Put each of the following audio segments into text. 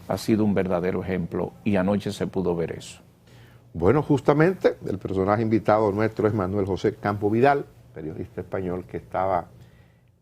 ha sido un verdadero ejemplo y anoche se pudo ver eso. Bueno, justamente el personaje invitado nuestro es Manuel José Campo Vidal, periodista español que estaba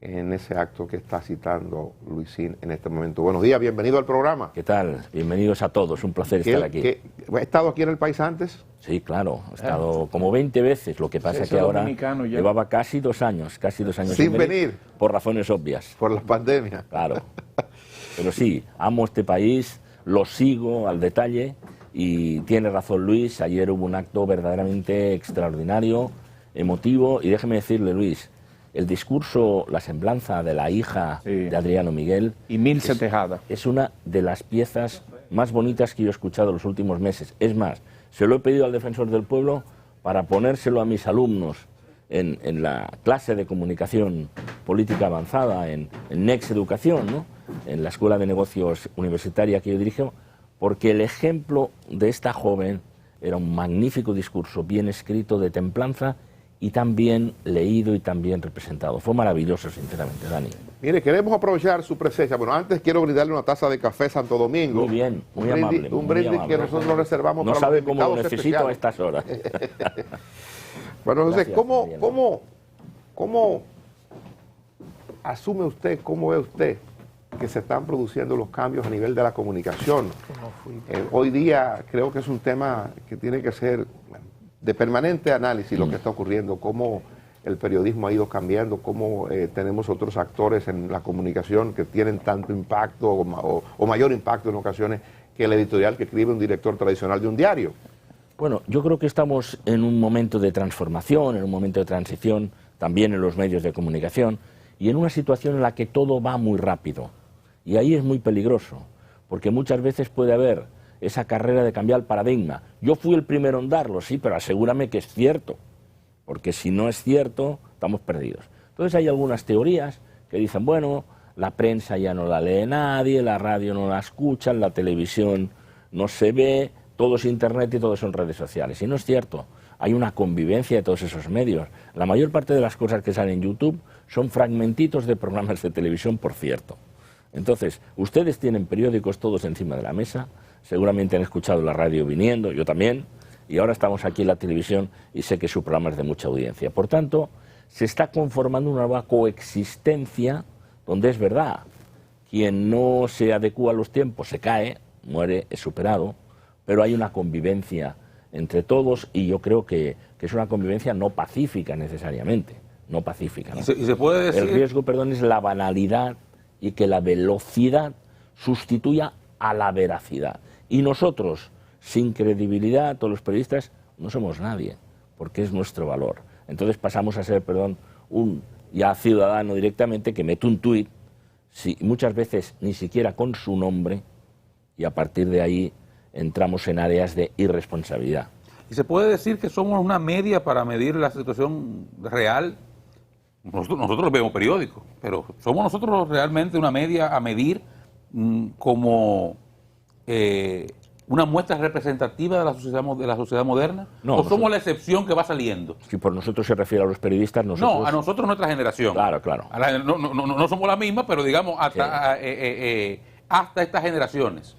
en ese acto que está citando Luisín en este momento. Buenos días, bienvenido al programa. ¿Qué tal? Bienvenidos a todos, un placer estar aquí. ¿Ha estado aquí en el país antes? Sí, claro, he estado como 20 veces, lo que pasa es que ahora llevaba casi 2 años sin venir. Por razones obvias. Por la pandemia. Claro. Pero sí, amo este país, lo sigo al detalle y tiene razón Luis, ayer hubo un acto verdaderamente extraordinario, emotivo, y déjeme decirle, Luis, el discurso, la semblanza de la hija de Adriano Miguel y Milce Tejada es una de las piezas más bonitas que yo he escuchado en los últimos meses. Es más, se lo he pedido al Defensor del Pueblo para ponérselo a mis alumnos en la clase de comunicación política avanzada, en Next Educación, ¿no? En la Escuela de Negocios Universitaria que yo dirijo, porque el ejemplo de esta joven era un magnífico discurso, bien escrito, de templanza, y tan bien leído y tan bien representado. Fue maravilloso, sinceramente, Dani. Mire, queremos aprovechar su presencia. Bueno, antes quiero brindarle una taza de café Santo Domingo. Muy bien, muy amable. Un brindis que nosotros reservamos para los invitados. No sabe cómo lo necesito a estas horas. Bueno, entonces, ¿cómo asume usted, cómo ve usted que se están produciendo los cambios a nivel de la comunicación? Hoy día creo que es un tema que tiene que ser de permanente análisis lo que está ocurriendo, cómo el periodismo ha ido cambiando, cómo tenemos otros actores en la comunicación que tienen tanto impacto o mayor impacto en ocasiones que el editorial que escribe un director tradicional de un diario. Bueno, yo creo que estamos en un momento de transformación, en un momento de transición, también en los medios de comunicación, y en una situación en la que todo va muy rápido. Y ahí es muy peligroso, porque muchas veces puede haber esa carrera de cambiar el paradigma. Yo fui el primero en darlo, sí, pero asegúrame que es cierto, porque si no es cierto, estamos perdidos. Entonces hay algunas teorías que dicen, bueno, la prensa ya no la lee nadie, la radio no la escucha, la televisión no se ve, todo es internet y todo son redes sociales. Y no es cierto, hay una convivencia de todos esos medios. La mayor parte de las cosas que salen en YouTube son fragmentitos de programas de televisión, por cierto. Entonces, ustedes tienen periódicos todos encima de la mesa, seguramente han escuchado la radio viniendo, yo también, y ahora estamos aquí en la televisión y sé que su programa es de mucha audiencia. Por tanto, se está conformando una nueva coexistencia donde es verdad, quien no se adecúa a los tiempos se cae, muere, es superado, pero hay una convivencia entre todos y yo creo que es una convivencia no pacífica necesariamente, no pacífica, ¿no? ¿Y se puede decir? El riesgo, perdón, es la banalidad y que la velocidad sustituya a la veracidad. Y nosotros, sin credibilidad, todos los periodistas, no somos nadie, porque es nuestro valor. Entonces pasamos a ser, un ya ciudadano directamente que mete un tuit, muchas veces ni siquiera con su nombre, y a partir de ahí entramos en áreas de irresponsabilidad. ¿Y se puede decir que somos una media para medir la situación real? Nosotros vemos periódicos, pero ¿somos nosotros realmente una media a medir como una muestra representativa de la sociedad moderna? No, ¿O somos la excepción que va saliendo? Si por nosotros se refiere a los periodistas, nosotros... No, a nosotros nuestra generación. Claro, claro. No somos la misma, pero digamos hasta estas generaciones.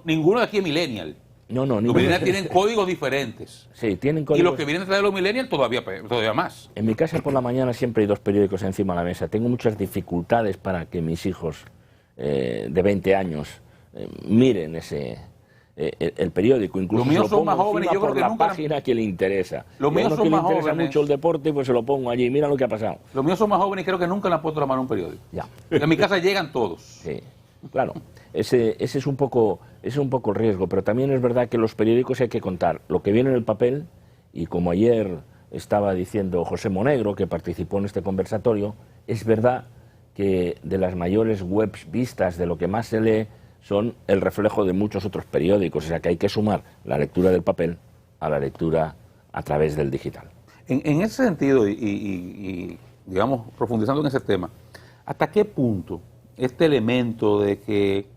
Ninguno de aquí es millennial. No, los millennials tienen códigos diferentes. Sí, tienen códigos. Y los que vienen detrás de los millennials todavía más. En mi casa por la mañana siempre hay 2 periódicos encima de la mesa. Tengo muchas dificultades para que mis hijos de 20 años miren el periódico. Incluso los míos son más jóvenes, yo creo que la nunca página que le interesa. Los míos son más jóvenes. Le interesa mucho el deporte, pues se lo pongo allí. Mira lo que ha pasado. Los míos son más jóvenes y creo que nunca le han puesto la mano a un periódico. Ya. En mi casa llegan todos. Sí, claro. Ese es un poco el riesgo, pero también es verdad que los periódicos hay que contar lo que viene en el papel, y como ayer estaba diciendo José Monegro, que participó en este conversatorio, es verdad que de las mayores webs vistas, de lo que más se lee, son el reflejo de muchos otros periódicos, o sea que hay que sumar la lectura del papel a la lectura a través del digital. En ese sentido, y digamos, profundizando en ese tema, ¿hasta qué punto este elemento de que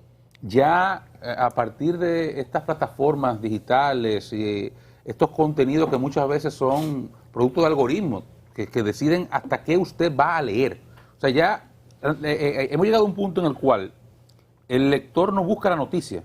ya a partir de estas plataformas digitales y estos contenidos que muchas veces son producto de algoritmos que deciden hasta qué usted va a leer? O sea, ya hemos llegado a un punto en el cual el lector no busca la noticia,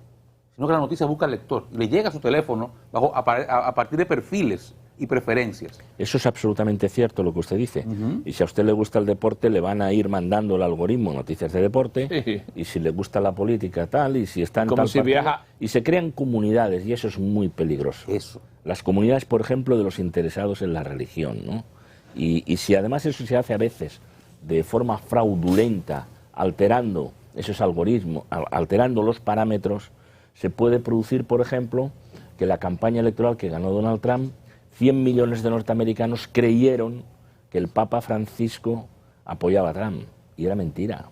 sino que la noticia busca al lector. Le llega a su teléfono a partir de perfiles y preferencias. Eso es absolutamente cierto lo que usted dice. Y si a usted le gusta el deporte, le van a ir mandando el algoritmo noticias de deporte. Sí. Y si le gusta la política, tal. Y si está en Como tal si partido, viaja. y se crean comunidades, y eso es muy peligroso. Eso. Las comunidades, por ejemplo, de los interesados en la religión, ¿no? Y si además eso se hace a veces de forma fraudulenta, alterando esos algoritmos, alterando los parámetros, se puede producir, por ejemplo, que la campaña electoral que ganó Donald Trump, 100 millones de norteamericanos creyeron que el Papa Francisco apoyaba a Trump, y era mentira.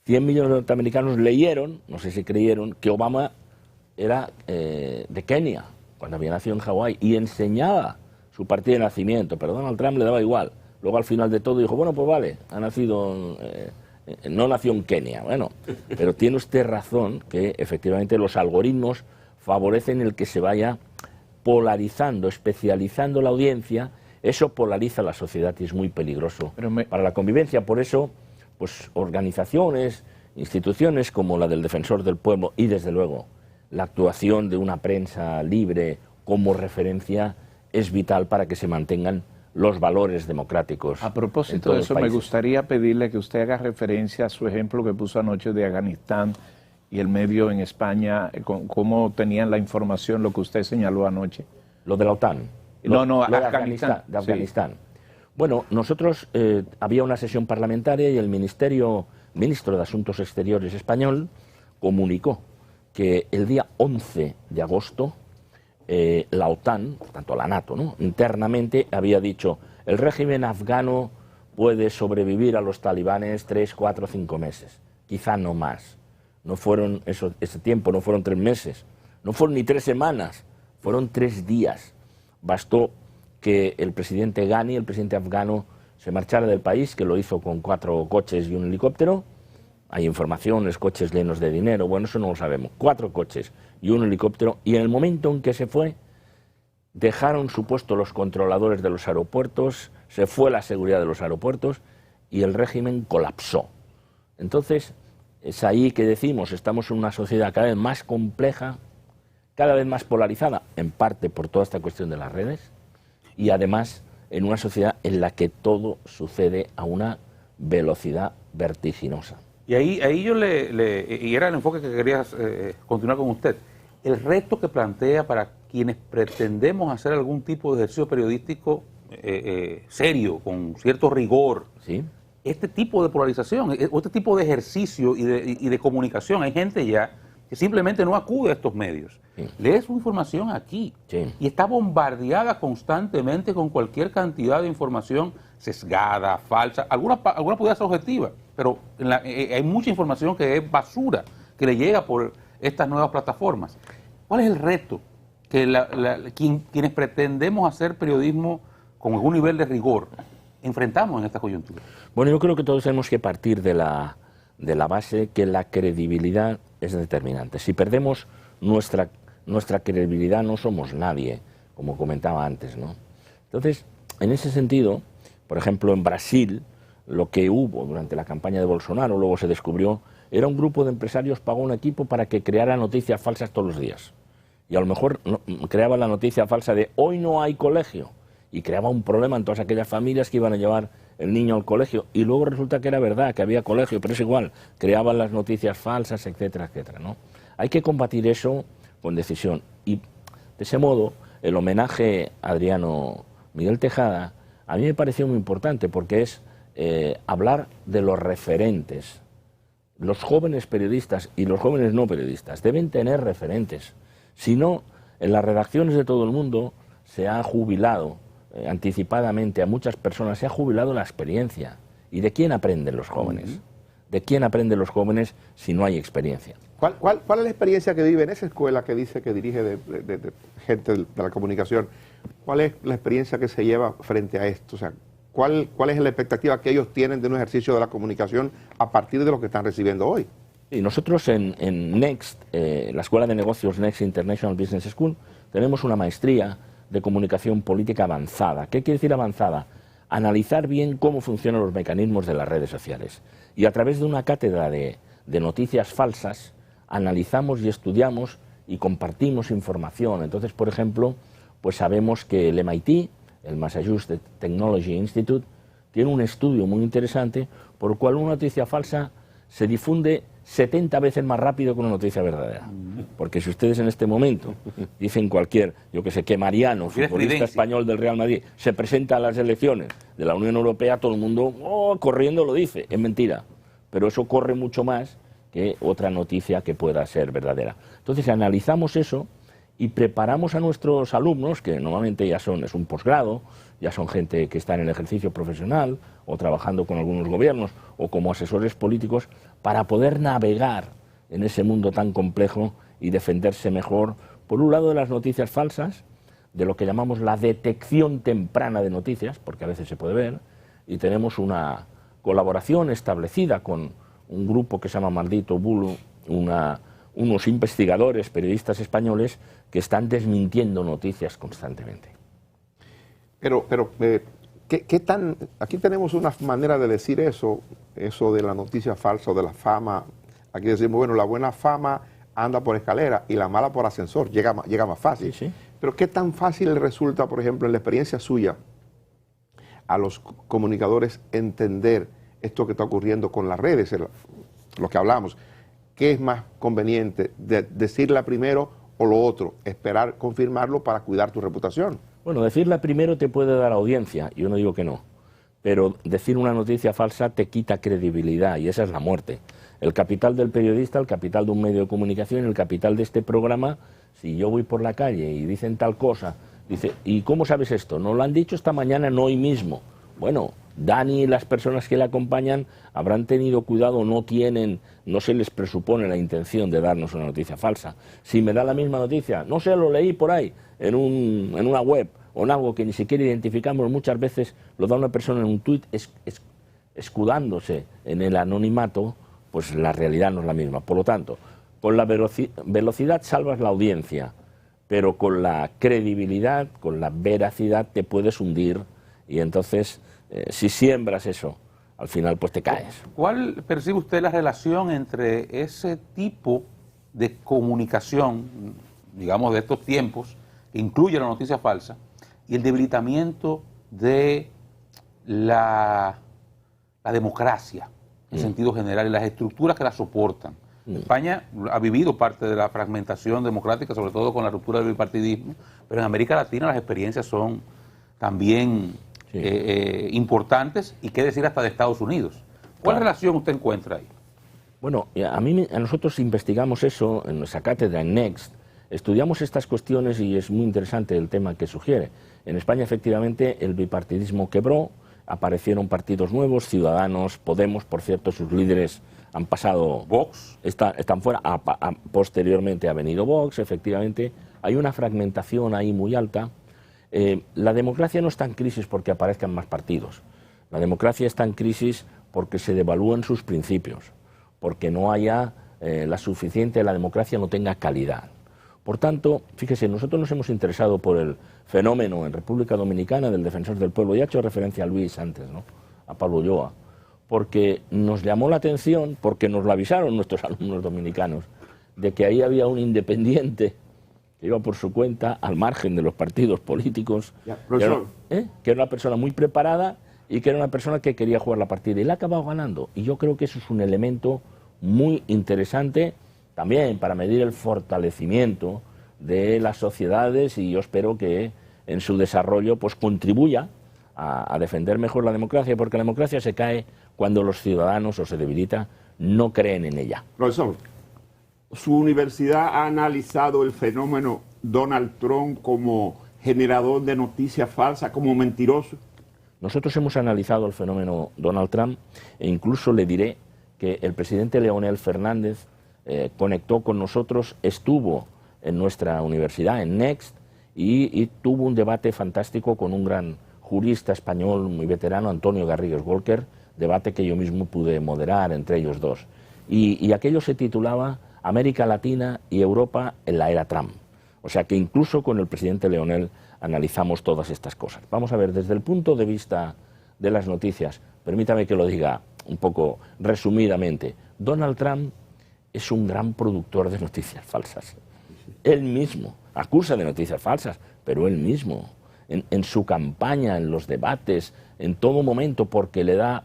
100 millones de norteamericanos leyeron, no sé si creyeron, que Obama era de Kenia, cuando había nacido en Hawái, y enseñaba su partida de nacimiento, pero Donald Trump le daba igual. Luego al final de todo dijo, bueno, pues vale, ha nacido, no nació en Kenia. Bueno, pero tiene usted razón que efectivamente los algoritmos favorecen el que se vaya polarizando, especializando la audiencia. Eso polariza la sociedad y es muy peligroso para la convivencia. Por eso, pues organizaciones, instituciones como la del Defensor del Pueblo y desde luego la actuación de una prensa libre como referencia es vital para que se mantengan los valores democráticos. A propósito de eso, me gustaría pedirle que usted haga referencia a su ejemplo que puso anoche de Afganistán y el medio en España, cómo tenían la información, lo que usted señaló anoche. Lo de la OTAN. No, Afganistán. De Afganistán. Sí. Bueno, nosotros había una sesión parlamentaria y el ministro de Asuntos Exteriores español comunicó que el día 11 de agosto la OTAN, por tanto la NATO, ¿no?, internamente había dicho el régimen afgano puede sobrevivir a los talibanes 3, 4, 5 meses, quizá no más. No fueron ese tiempo, no fueron 3 meses, no fueron ni 3 semanas, fueron 3 días. Bastó que el presidente Ghani, el presidente afgano, se marchara del país, que lo hizo con 4 coches y un helicóptero. Hay informaciones, coches llenos de dinero, bueno, eso no lo sabemos. 4 coches y un helicóptero, y en el momento en que se fue, dejaron su puesto los controladores de los aeropuertos, se fue la seguridad de los aeropuertos y el régimen colapsó. Entonces, es ahí que decimos, estamos en una sociedad cada vez más compleja, cada vez más polarizada, en parte por toda esta cuestión de las redes, y además en una sociedad en la que todo sucede a una velocidad vertiginosa. Y ahí yo y era el enfoque que quería continuar con usted. El reto que plantea para quienes pretendemos hacer algún tipo de ejercicio periodístico serio, con cierto rigor, ¿sí?, este tipo de polarización, o este tipo de ejercicio y de comunicación. Hay gente ya que simplemente no acude a estos medios. Sí. Lee su información aquí, sí, y está bombardeada constantemente con cualquier cantidad de información sesgada, falsa, alguna puede ser objetiva, pero hay mucha información que es basura, que le llega por estas nuevas plataformas. ¿Cuál es el reto que quienes pretendemos hacer periodismo con algún nivel de rigor enfrentamos en esta coyuntura? Bueno, yo creo que todos tenemos que partir de la base que la credibilidad es determinante. Si perdemos nuestra credibilidad, no somos nadie, como comentaba antes, ¿no? Entonces, en ese sentido, por ejemplo, en Brasil, lo que hubo durante la campaña de Bolsonaro, luego se descubrió, era un grupo de empresarios pagó un equipo para que creara noticias falsas todos los días. Y a lo mejor creaba la noticia falsa de hoy no hay colegio, y creaba un problema en todas aquellas familias que iban a llevar el niño al colegio, y luego resulta que era verdad, que había colegio, pero es igual, creaban las noticias falsas, etcétera, etcétera, ¿no? Hay que combatir eso con decisión, y de ese modo el homenaje a Adriano Miguel Tejada a mí me pareció muy importante, porque es hablar de los referentes. Los jóvenes periodistas y los jóvenes no periodistas deben tener referentes, si no, en las redacciones de todo el mundo se ha jubilado anticipadamente a muchas personas, se ha jubilado la experiencia. ¿Y de quién aprenden los jóvenes? ¿De quién aprenden los jóvenes si no hay experiencia? ¿Cuál es la experiencia que vive en esa escuela que dice que dirige de gente de la comunicación? ¿Cuál es la experiencia que se lleva frente a esto? O sea, ¿cuál es la expectativa que ellos tienen de un ejercicio de la comunicación a partir de lo que están recibiendo hoy? Y nosotros en Next, la Escuela de Negocios Next International Business School, tenemos una maestría de comunicación política avanzada. ¿Qué quiere decir avanzada? Analizar bien cómo funcionan los mecanismos de las redes sociales. Y a través de una cátedra de de noticias falsas, analizamos y estudiamos y compartimos información. Entonces, por ejemplo, pues sabemos que el MIT, el Massachusetts Technology Institute, tiene un estudio muy interesante por el cual una noticia falsa se difunde 70 veces más rápido que una noticia verdadera. Porque si ustedes en este momento dicen cualquier, yo que sé, que Mariano, futbolista español del Real Madrid, se presenta a las elecciones de la Unión Europea, todo el mundo corriendo lo dice. Es mentira. Pero eso corre mucho más que otra noticia que pueda ser verdadera. Entonces analizamos eso y preparamos a nuestros alumnos, que normalmente ya es un posgrado, ya son gente que está en el ejercicio profesional o trabajando con algunos gobiernos o como asesores políticos, para poder navegar en ese mundo tan complejo y defenderse mejor, por un lado, de las noticias falsas, de lo que llamamos la detección temprana de noticias, porque a veces se puede ver, y tenemos una colaboración establecida con un grupo que se llama Maldito Bulo, unos investigadores, periodistas españoles, que están desmintiendo noticias constantemente. Pero ¿qué tan...? Aquí tenemos una manera de decir eso de la noticia falsa o de la fama. Aquí decimos, bueno, la buena fama anda por escalera y la mala por ascensor, llega más fácil. Sí, sí. Pero ¿qué tan fácil resulta, por ejemplo, en la experiencia suya, a los comunicadores entender esto que está ocurriendo con las redes, lo que hablamos? ¿Qué es más conveniente, decirla primero o lo otro, esperar confirmarlo para cuidar tu reputación? Bueno, decirla primero te puede dar audiencia, yo no digo que no, pero decir una noticia falsa te quita credibilidad y esa es la muerte. El capital del periodista, el capital de un medio de comunicación, el capital de este programa, si yo voy por la calle y dicen tal cosa, dice, ¿y cómo sabes esto? No lo han dicho esta mañana, no hoy mismo. Bueno, Dani y las personas que le acompañan habrán tenido cuidado, no se les presupone la intención de darnos una noticia falsa. Si me da la misma noticia, no sé, lo leí por ahí, en una web o en algo que ni siquiera identificamos, muchas veces lo da una persona en un tuit escudándose en el anonimato, pues la realidad no es la misma. Por lo tanto, con la velocidad salvas la audiencia, pero con la credibilidad, con la veracidad te puedes hundir y entonces si siembras eso, al final pues te caes. ¿Cuál percibe usted la relación entre ese tipo de comunicación, digamos, de estos tiempos, que incluye la noticia falsa, y el debilitamiento de la democracia en sentido general y las estructuras que la soportan? España ha vivido parte de la fragmentación democrática, sobre todo con la ruptura del bipartidismo, pero en América Latina las experiencias son también importantes, y qué decir hasta de Estados Unidos. ¿Cuál relación usted encuentra ahí? Bueno, a nosotros investigamos eso en nuestra cátedra en Next, estudiamos estas cuestiones y es muy interesante el tema que sugiere. En España, efectivamente, el bipartidismo quebró, aparecieron partidos nuevos, Ciudadanos, Podemos, por cierto, sus líderes han pasado... Vox. Están fuera, posteriormente ha venido Vox, efectivamente. Hay una fragmentación ahí muy alta. La democracia no está en crisis porque aparezcan más partidos. La democracia está en crisis porque se devalúan sus principios, porque no haya la democracia no tenga calidad. Por tanto, fíjese, nosotros nos hemos interesado por el fenómeno en República Dominicana del defensor del pueblo. Ya he hecho referencia a Luis antes, ¿no? A Pablo Ulloa, porque nos llamó la atención, porque nos lo avisaron nuestros alumnos dominicanos, de que ahí había un independiente que iba por su cuenta, al margen de los partidos políticos, que era una persona muy preparada y que era una persona que quería jugar la partida, y la ha acabado ganando. Y yo creo que eso es un elemento muy interesante también para medir el fortalecimiento de las sociedades, y yo espero que en su desarrollo pues contribuya a defender mejor la democracia, porque la democracia se cae cuando los ciudadanos, o se debilita, no creen en ella. Profesor, ¿su universidad ha analizado el fenómeno Donald Trump como generador de noticias falsas, como mentiroso? Nosotros hemos analizado el fenómeno Donald Trump, e incluso le diré que el presidente Leonel Fernández conectó con nosotros, estuvo en nuestra universidad, en Next, y tuvo un debate fantástico con un gran jurista español muy veterano, Antonio Garrigues Walker, debate que yo mismo pude moderar entre ellos dos. Y aquello se titulaba América Latina y Europa en la era Trump. O sea que incluso con el presidente Leonel analizamos todas estas cosas. Vamos a ver, desde el punto de vista de las noticias, permítame que lo diga un poco resumidamente. Donald Trump es un gran productor de noticias falsas. Él mismo acusa de noticias falsas, pero él mismo, en su campaña, en los debates, en todo momento, porque le da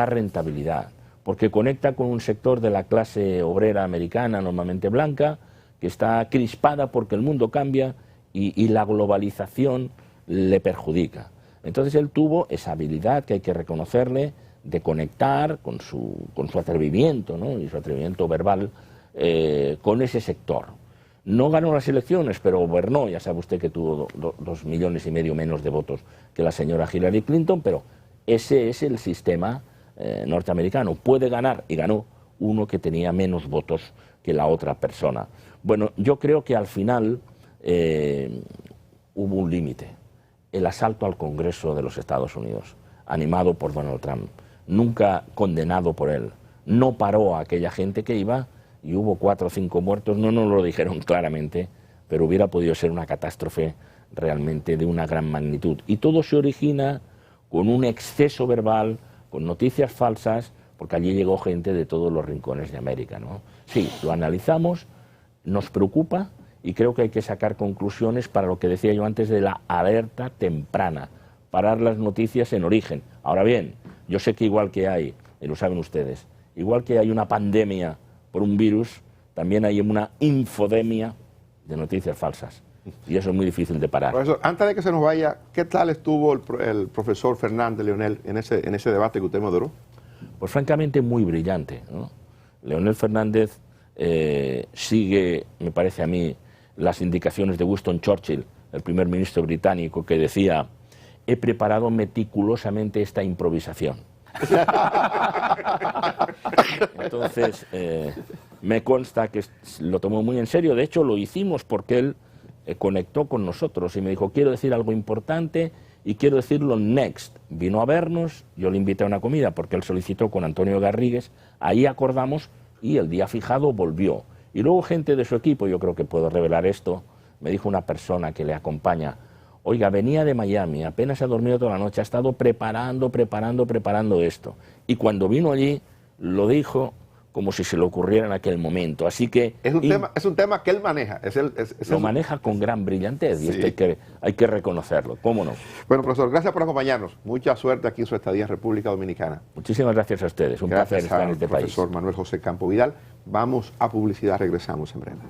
rentabilidad, porque conecta con un sector de la clase obrera americana, normalmente blanca, que está crispada porque el mundo cambia y la globalización le perjudica. Entonces él tuvo esa habilidad que hay que reconocerle de conectar con su atrevimiento, ¿no? Y su atrevimiento verbal con ese sector. No ganó las elecciones, pero gobernó. Ya sabe usted que tuvo 2,5 millones menos de votos que la señora Hillary Clinton, pero ese es el sistema norteamericano. Puede ganar, y ganó, uno que tenía menos votos que la otra persona. Bueno, yo creo que al final hubo un límite. El asalto al Congreso de los Estados Unidos, animado por Donald Trump, nunca condenado por él, no paró a aquella gente que iba, y hubo 4 o 5 muertos, no nos lo dijeron claramente, pero hubiera podido ser una catástrofe realmente de una gran magnitud. Y todo se origina con un exceso verbal, con noticias falsas, porque allí llegó gente de todos los rincones de América, ¿no? Sí, lo analizamos, nos preocupa, y creo que hay que sacar conclusiones para lo que decía yo antes de la alerta temprana, parar las noticias en origen. Ahora bien, yo sé que igual que hay, y lo saben ustedes, igual que hay una pandemia por un virus, también hay una infodemia de noticias falsas. Y eso es muy difícil de parar. Profesor, antes de que se nos vaya, ¿qué tal estuvo el profesor Fernández, Leonel, en ese debate que usted moderó? Pues francamente muy brillante, ¿no? Leonel Fernández sigue, me parece a mí, las indicaciones de Winston Churchill, el primer ministro británico, que decía: he preparado meticulosamente esta improvisación. Entonces, me consta que lo tomó muy en serio. De hecho, lo hicimos porque él conectó con nosotros y me dijo: quiero decir algo importante y quiero decirlo next. Vino a vernos, yo le invité a una comida porque él solicitó con Antonio Garrigues, ahí acordamos y el día fijado volvió. Y luego gente de su equipo, yo creo que puedo revelar esto, me dijo una persona que le acompaña: oiga, venía de Miami, apenas ha dormido toda la noche, ha estado preparando esto. Y cuando vino allí, lo dijo como si se le ocurriera en aquel momento. Así que es un tema que él maneja. Lo maneja con gran brillantez, y esto hay que reconocerlo, ¿cómo no? Bueno, profesor, gracias por acompañarnos. Mucha suerte aquí en su estadía en República Dominicana. Muchísimas gracias a ustedes. Un placer estar en este país. Profesor Manuel José Campo Vidal. Vamos a publicidad, regresamos en breve.